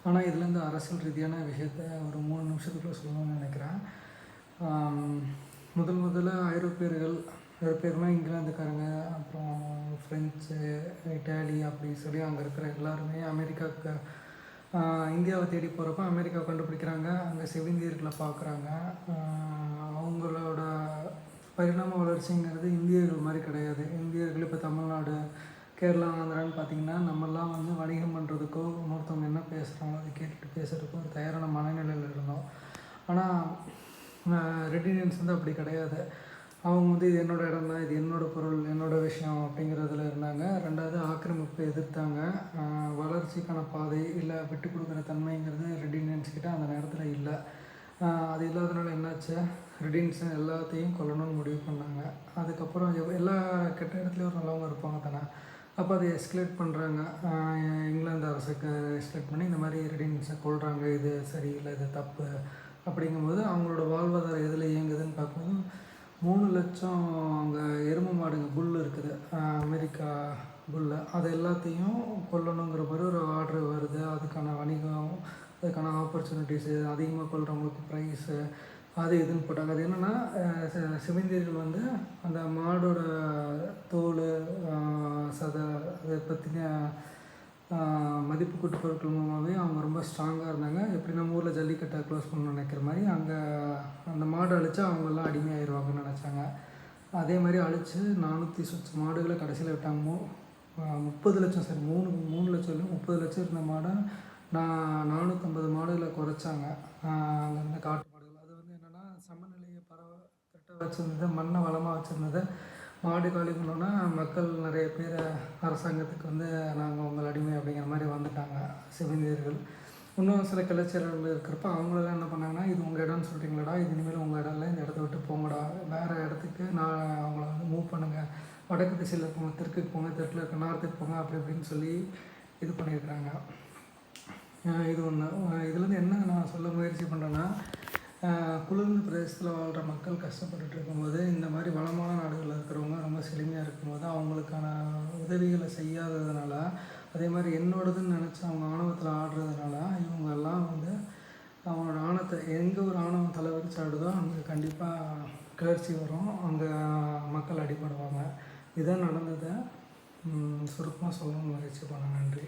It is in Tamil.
ஆனால் இதுலேருந்து அரசியல் ரீதியான விஷயத்த ஒரு 3 நிமிஷத்துக்குள்ளே சொல்லணும்னு நினைக்கிறேன். முதல்ல ஐரோப்பியர்கள்லாம் இங்கிலாந்துக்காரங்க, அப்புறம் ஃப்ரெஞ்சு, இட்டாலி அப்படி சொல்லி அங்கே இருக்கிற எல்லாருமே அமெரிக்காவுக்கு இந்தியாவை தேடி போகிறப்ப அமெரிக்காவை கண்டுபிடிக்கிறாங்க. அங்கே செவிந்தியர்களை பார்க்குறாங்க. அவங்களோட பரிணாம வளர்ச்சிங்கிறது இந்தியர்கள் மாதிரி கிடையாது. இந்தியர்கள் இப்போ தமிழ்நாடு, கேரளா, ஆந்திரான்னு பார்த்திங்கன்னா நம்மெல்லாம் வந்து வணிகம் பண்ணுறதுக்கோ இன்னொருத்தவங்க என்ன பேசுகிறாங்களோ அதை கேட்டுட்டு பேசுகிறதுக்கோ ஒரு தயாரான மனநிலையில் இருந்தோம். ஆனால் ரெட் இண்டியன்ஸ் வந்து அப்படி கிடையாது. அவங்க வந்து இது என்னோடய இடம் தான், இது என்னோடய பொருள், என்னோடய விஷயம் அப்படிங்கிறதுல இருந்தாங்க. ரெண்டாவது ஆக்கிரமிப்பை எதிர்த்தாங்க. வளர்ச்சிக்கான பாதை இல்லை விட்டு கொடுக்குற தன்மைங்கிறது ரெட் இண்டியன்ஸ்கிட்ட அந்த நேரத்தில் இல்லை. அது இல்லாதனால என்னாச்சு, ரெட் இண்டியன்ஸ் எல்லாத்தையும் கொல்லணும்னு முடிவு பண்ணாங்க. அதுக்கப்புறம் எல்லா கெட்ட இடத்துலையும் ஒரு நல்லவங்க இருப்பாங்க தானே. அப்போ அதை எஸ்கலேட் பண்ணுறாங்க. இங்கிலாந்து அரசுக்கு எஸ்கலேட் பண்ணி இந்த மாதிரி ரெட் இண்டியன்ஸை கொல்கிறாங்க, இது சரியில்லை, இது தப்பு அப்படிங்கும்போது அவங்களோட வாழ்வாதாரம் எதில் இயங்குதுன்னு பார்க்கும்போது 3 லட்சம் அங்கே எருமை மாடுங்க, புல் இருக்குது, அமெரிக்கா புல்லு, அது எல்லாத்தையும் கொல்லணுங்கிற மாதிரி ஒரு ஆர்டர் வருது. அதுக்கான வணிகம், அதுக்கான ஆப்பர்ச்சுனிட்டிஸு, அதிகமாக கொல்றவங்களுக்கு ப்ரைஸு, அது இதுன்னு போட்டாங்க. அது என்னென்னா செவிந்தியர்கள் வந்து அந்த மாடோட தோல், சதை, அதை பற்றின மதிப்பு கூட்டு பொருட்கள் மூலமாகவே அவங்க ரொம்ப ஸ்ட்ராங்காக இருந்தாங்க. எப்படி நம்ம ஊரில் ஜல்லிக்கட்டை க்ளோஸ் பண்ணணும்னு நினைக்கிற மாதிரி அங்கே அந்த மாடு அழிச்சா அவங்கெல்லாம் அடிமையாகிடுவாங்கன்னு நினச்சாங்க. அதே மாதிரி அழித்து 400 சொச்ச மாடுகளை கடைசியில் விட்டாங்க. 30 லட்சம், சரி 3 லட்சம் இல்லை 30 லட்சம் இருந்த மாடை 450 மாடுகளை குறைச்சாங்க. அங்கே இருந்த காட்டு மாடுகள் அது வந்து என்னென்னா சமநிலையை கரெக்டாக வச்சுருந்தது, மண்ணை வளமாக வச்சுருந்தது. மாடு காலி பண்ணோன்னா மக்கள் நிறைய பேர் அரசாங்கத்துக்கு வந்து நாங்கள் உங்கள் அடிமை அப்படிங்கிற மாதிரி வந்துட்டாங்க செவிந்தியர்கள். இன்னும் சில கலாச்சாரங்கள் இருக்கிறப்ப அவங்களெல்லாம் என்ன பண்ணாங்கன்னா, இது உங்கள் இடம்னு சொல்கிறீங்களாடா, இது இனிமேல் உங்கள் இடம் இல்லை, இந்த இடத்த விட்டு போங்கடா, வேறு இடத்துக்கு அவங்கள வந்து மூவ் பண்ணுங்கள், வடக்கு திசையில் இருக்கவங்க தெற்குக்கு போங்க, தெற்கில் இருக்க நார்த்துக்கு போங்க அப்படி இப்படின்னு சொல்லி இது பண்ணியிருக்கிறாங்க. இது ஒன்று. இதுலேருந்து என்ன நான் சொல்ல முயற்சி பண்ணுறேன்னா, குளிர்ந்த பிரதேசத்தில் வாழ்கிற மக்கள் கஷ்டப்பட்டுட்டு இருக்கும்போது, இந்த மாதிரி வளமான நாடுகளில் இருக்கிறவங்க ரொம்ப செழுமையாக இருக்கும்போது அவங்களுக்கான உதவிகளை செய்யாததுனால, அதே மாதிரி என்னோடதுன்னு நினச்சி அவங்க ஆணவத்தில் ஆடுறதுனால இவங்கெல்லாம் வந்து அவங்களோட ஆணவத்தை, எங்கே ஒரு ஆணவம் தலைவிரிச்சு ஆடுதோ அங்கே கண்டிப்பாக கிளர்ச்சி வரும், அங்கே மக்கள் அடிபடுவாங்க. இதான் நடந்ததை சுருக்கமாக சொல்லணும்னு முயற்சி பண்ணேன். நன்றி.